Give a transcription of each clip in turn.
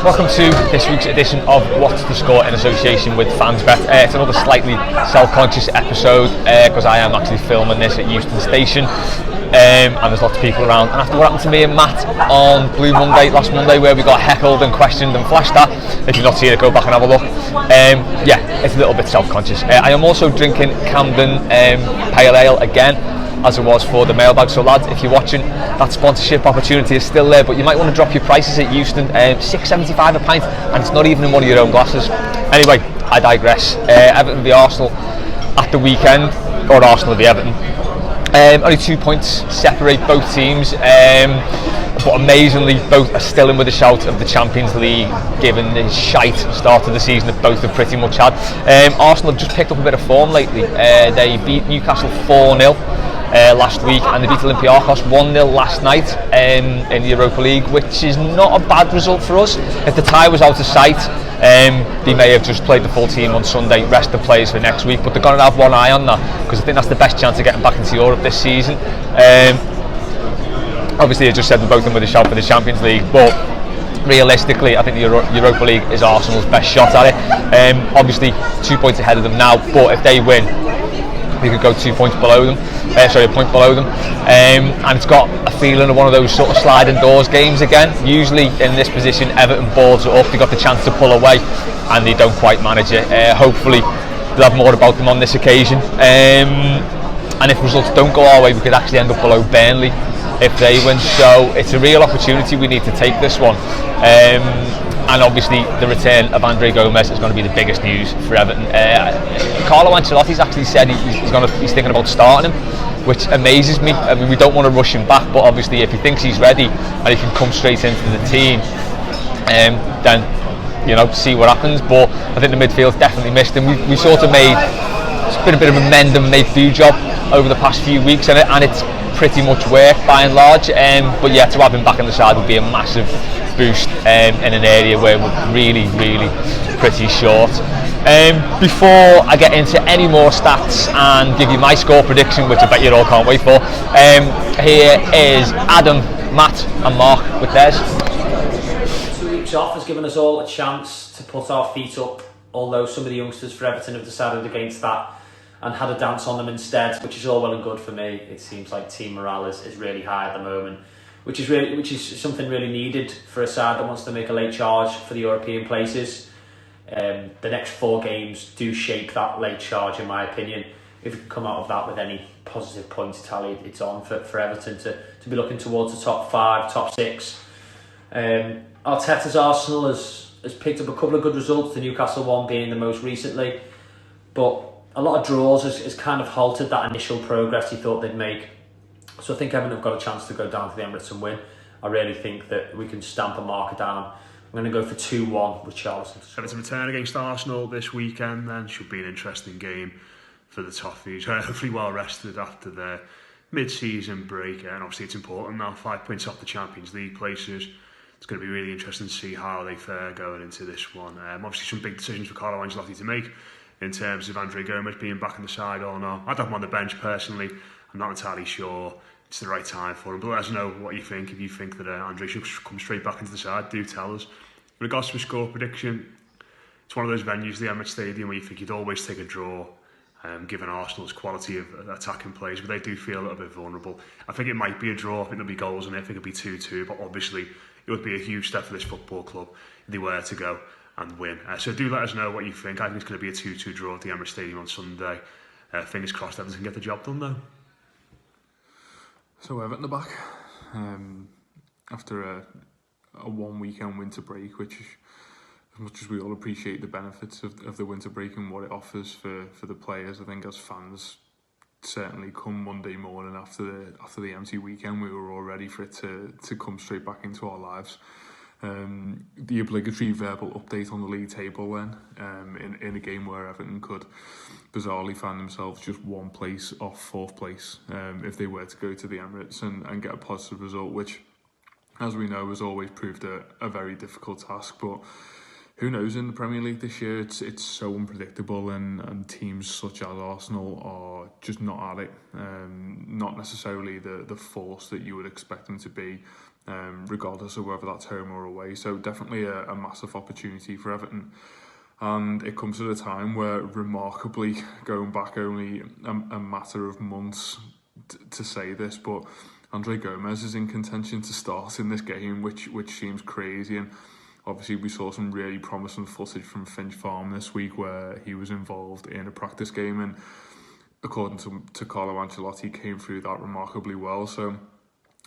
Welcome to this week's edition of What's the Score in association with FansBet. It's another slightly self-conscious episode because I am actually filming this at Euston Station and there's lots of people around. And after what happened to me and Matt on Blue Monday, last Monday, where we got heckled and questioned and flashed at, if you've not seen it, go back and have a look. Yeah, it's a little bit self-conscious. I am also drinking Camden Pale Ale again, as it was for the mailbag. So lads, if you're watching, that sponsorship opportunity is still there, but you might want to drop your prices at Euston. $6.75 a pint, and it's not even in one of your own glasses. Anyway, I digress. Everton v Arsenal at the weekend, or Arsenal v Everton. Only 2 points separate both teams, but amazingly both are still in with a shout of the Champions League, given the shite start of the season that both have pretty much had. Arsenal have just picked up a bit of form lately. They beat Newcastle 4-0 last week, and they beat Olympiacos 1-0 last night in the Europa League, which is not a bad result for us. If the tie was out of sight, they may have just played the full team on Sunday, rest the players for next week, but they're going to have one eye on that, because I think that's the best chance of getting back into Europe this season. Obviously, I just said both of them with a shout for the Champions League, but realistically, I think the Europa League is Arsenal's best shot at it. Obviously, 2 points ahead of them now, but if they win, we could go 2 points below them. A point below them. And it's got a feeling of one of those sort of sliding doors games again. Usually in this position, Everton balls it up. They got the chance to pull away, and they don't quite manage it. Hopefully, they'll have more about them on this occasion. And if results don't go our way, we could actually end up below Burnley if they win. So it's a real opportunity. We need to take this one. And obviously the return of Andre Gomes is going to be the biggest news for Everton. Carlo Ancelotti's actually said he's thinking about starting him, which amazes me. I mean, we don't want to rush him back, but obviously if he thinks he's ready and he can come straight into the team, then see what happens. But I think the midfield's definitely missed him. We sort of it's been a bit of a mend and make do job over the past few weeks, and it's pretty much worked by and large. But yeah, to have him back on the side would be a massive boost in an area where we're really pretty short. Before I get into any more stats and give you my score prediction, which I bet you all can't wait for, here is Adam, Matt and Mark with theirs. 2 weeks off has given us all a chance to put our feet up, although some of the youngsters for Everton have decided against that and had a dance on them instead, which is all well and good for me. It seems like team morale is really high at the moment, which is something really needed for a side that wants to make a late charge for the European places. The next 4 games do shape that late charge, in my opinion. If we can come out of that with any positive points tally, it's on for Everton to be looking towards the top 5, top 6. Arteta's Arsenal has picked up a couple of good results, the Newcastle one being the most recently, but a lot of draws has kind of halted that initial progress he thought they'd make. So I think Everton have got a chance to go down to the Emirates and win. I really think that we can stamp a marker down. I'm going to go for 2-1 with Charlton. Everton return against Arsenal this weekend then should be an interesting game for the Toffees. Hopefully well rested after their mid-season break, and obviously it's important now, 5 points off the Champions League places. It's going to be really interesting to see how they fare going into this one. Obviously some big decisions for Carlo Ancelotti to make in terms of Andre Gomes being back on the side or not. I'd have him on the bench personally. I'm not entirely sure it's the right time for him, but let us know what you think. If you think that Andre should come straight back into the side, do tell us. In regards to a score prediction, it's one of those venues, the Emirates Stadium, where you think you'd always take a draw, given Arsenal's quality of attacking plays, but they do feel a little bit vulnerable. I think it might be a draw. I think there'll be goals in it. I think it'll be 2-2, but obviously it would be a huge step for this football club if they were to go and win. So do let us know what you think. I think it's going to be a 2-2 draw at the Emirates Stadium on Sunday. Fingers crossed Everton can get the job done though. So Everton are back after a 1 weekend winter break, which, as much as we all appreciate the benefits of the winter break and what it offers for the players, I think as fans, certainly come Monday morning after the empty weekend, we were all ready for it to come straight back into our lives. The obligatory verbal update on the league table then, in a game where Everton could bizarrely find themselves just 1 place off 4th place if they were to go to the Emirates and get a positive result, which, as we know, has always proved a very difficult task. But who knows in the Premier League this year? It's so unpredictable, and teams such as Arsenal are just not at it. Not necessarily the force that you would expect them to be, regardless of whether that's home or away. So definitely a massive opportunity for Everton. And it comes at a time where, remarkably, going back only a matter of months to say this, but Andre Gomes is in contention to start in this game, which seems crazy. And obviously we saw some really promising footage from Finch Farm this week where he was involved in a practice game, and according to Carlo Ancelotti, came through that remarkably well. So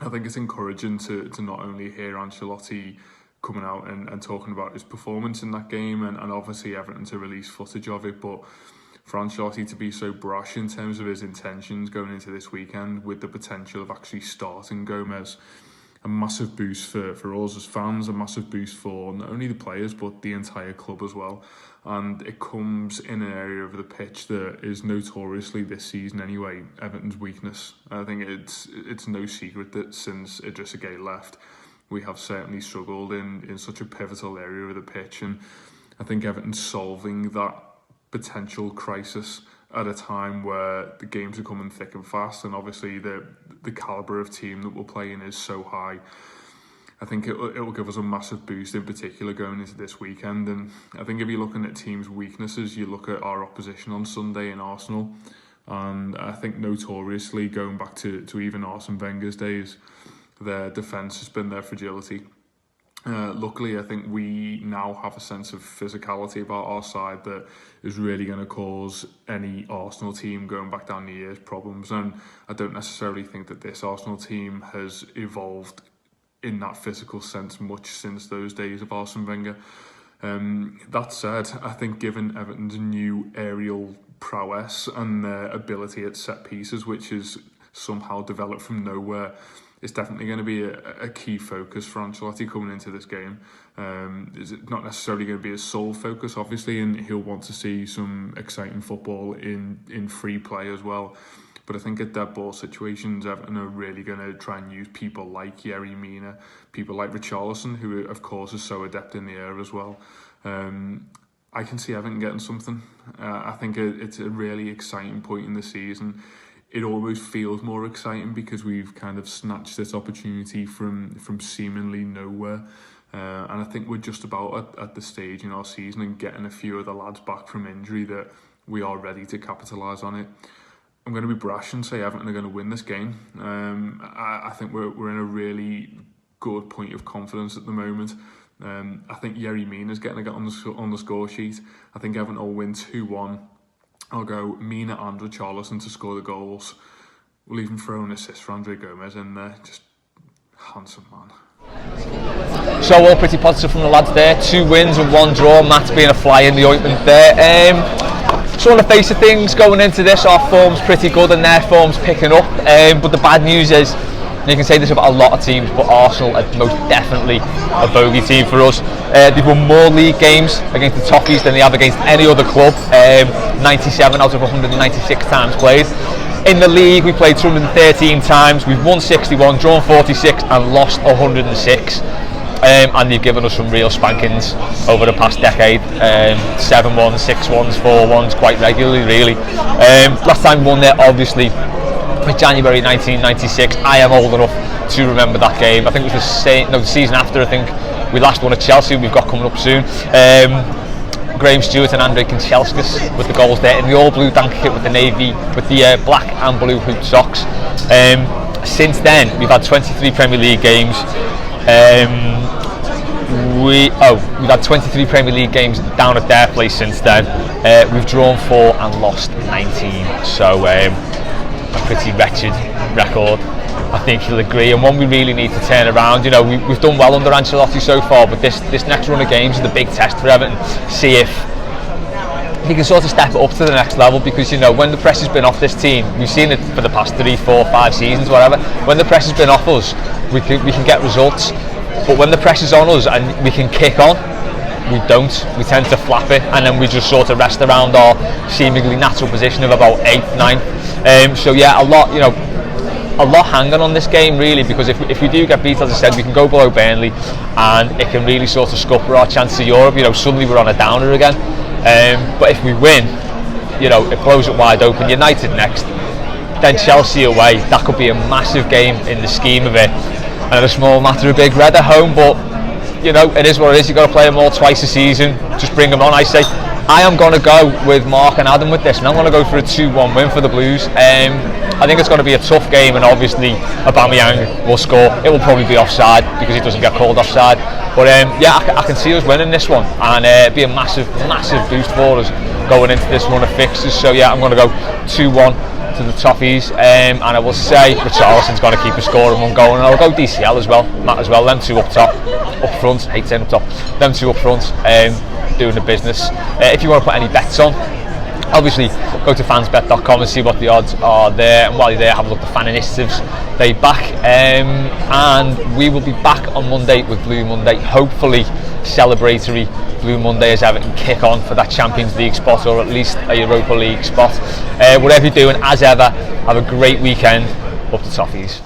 I think it's encouraging to not only hear Ancelotti coming out and talking about his performance in that game, and obviously Everton to release footage of it, but for Ancelotti to be so brash in terms of his intentions going into this weekend with the potential of actually starting Gomes. A massive boost for us as fans, a massive boost for not only the players but the entire club as well. And it comes in an area of the pitch that is notoriously this season anyway Everton's weakness. I think it's no secret that since Idrissa Gueye left, we have certainly struggled in such a pivotal area of the pitch, and I think Everton's solving that potential crisis at a time where the games are coming thick and fast, and obviously the calibre of team that we're playing is so high. I think it will give us a massive boost, in particular going into this weekend. And I think if you're looking at teams' weaknesses, you look at our opposition on Sunday in Arsenal, and I think notoriously, going back to even Arsene Wenger's days, their defence has been their fragility. Luckily, I think we now have a sense of physicality about our side that is really going to cause any Arsenal team going back down the years problems. And I don't necessarily think that this Arsenal team has evolved in that physical sense much since those days of Arsene Wenger. That said, I think given Everton's new aerial prowess and their ability at set pieces, which is somehow developed from nowhere, it's definitely going to be a key focus for Ancelotti coming into this game. It's not necessarily going to be his sole focus, obviously, and he'll want to see some exciting football in free play as well. But I think at dead ball situations, Everton are really going to try and use people like Yerry Mina, people like Richarlison, who of course is so adept in the air as well. I can see Everton getting something. I think it's a really exciting point in the season. It almost feels more exciting because we've kind of snatched this opportunity from seemingly nowhere. And I think we're just about at the stage in our season and getting a few of the lads back from injury that we are ready to capitalise on it. I'm going to be brash and say Everton are going to win this game. I think we're in a really good point of confidence at the moment. I think Yerry Mina is getting on the score sheet. I think Everton will win 2-1. I'll go Mina and Richarlison to score the goals. We'll even throw an assist for Andre Gomes in there. Just handsome man. So all pretty positive from the lads there. 2 wins and 1 draw. Matt's being a fly in the ointment there. So on the face of things, going into this, our form's pretty good and their form's picking up. But the bad news is, you can say this about a lot of teams, but Arsenal are most definitely a bogey team for us. They've won more league games against the Toffees than they have against any other club. 97 out of 196 times played. In the league, we played 213 times. We've won 61, drawn 46, and lost 106. And they've given us some real spankings over the past decade. 7-1, 6-1s, 4-1s, quite regularly, really. Last time we won there, obviously, was January 1996. I am old enough to remember that game. I think it was the season after. I think we last won at Chelsea. We've got coming up soon. Graham Stewart and Andrei Kanchelskis with the goals there in the all-blue Dank kit with the navy, with the black and blue hoop socks. Since then, we've had 23 Premier League games. We've had 23 Premier League games down at their place since then. We've drawn 4 and lost 19. So a pretty wretched record, I think you'll agree, and one we really need to turn around. You know, we've done well under Ancelotti so far, but this next run of games is the big test for Everton. See if he can sort of step it up to the next level, because, you know, when the press has been off this team, we've seen it for the past 3, 4, 5 seasons, whatever. When the press has been off us, we can get results, but when the press is on us and we can kick on, we don't. We tend to flap it, and then we just sort of rest around our seemingly natural position of about 8th, 9th. So yeah, a a lot hanging on this game really, because if we do get beat, as I said, we can go below Burnley and it can really sort of scupper our chance of Europe. You know, suddenly we're on a downer again. But if we win, you know, it blows it wide open. United next, then Chelsea away. That could be a massive game in the scheme of it, and a small matter of Big Red at home. But you know, it is what it is. You've got to play them all twice a season. Just bring them on. I say I am going to go with Mark and Adam with this, and I'm going to go for a 2-1 win for the Blues. I think it's going to be a tough game, and obviously Aubameyang will score. It will probably be offside because he doesn't get called offside. But yeah, I can see us winning this one, and it'd be a massive boost for us going into this run of fixtures. So yeah, I'm going to go 2-1 to the Toffees, and I will say Richarlison's going to keep a score and one going, and I'll go DCL as well, Matt as well. Them two up front. I hate saying up top. Them two up front, doing the business. If you want to put any bets on, obviously go to fansbet.com and see what the odds are there, and while you're there, have a look at the fan initiatives they back, and we will be back on Monday with Blue Monday, hopefully celebratory Blue Monday as Everton kick on for that Champions League spot, or at least a Europa League spot. Whatever you're doing, as ever, have a great weekend. Up the Toffees.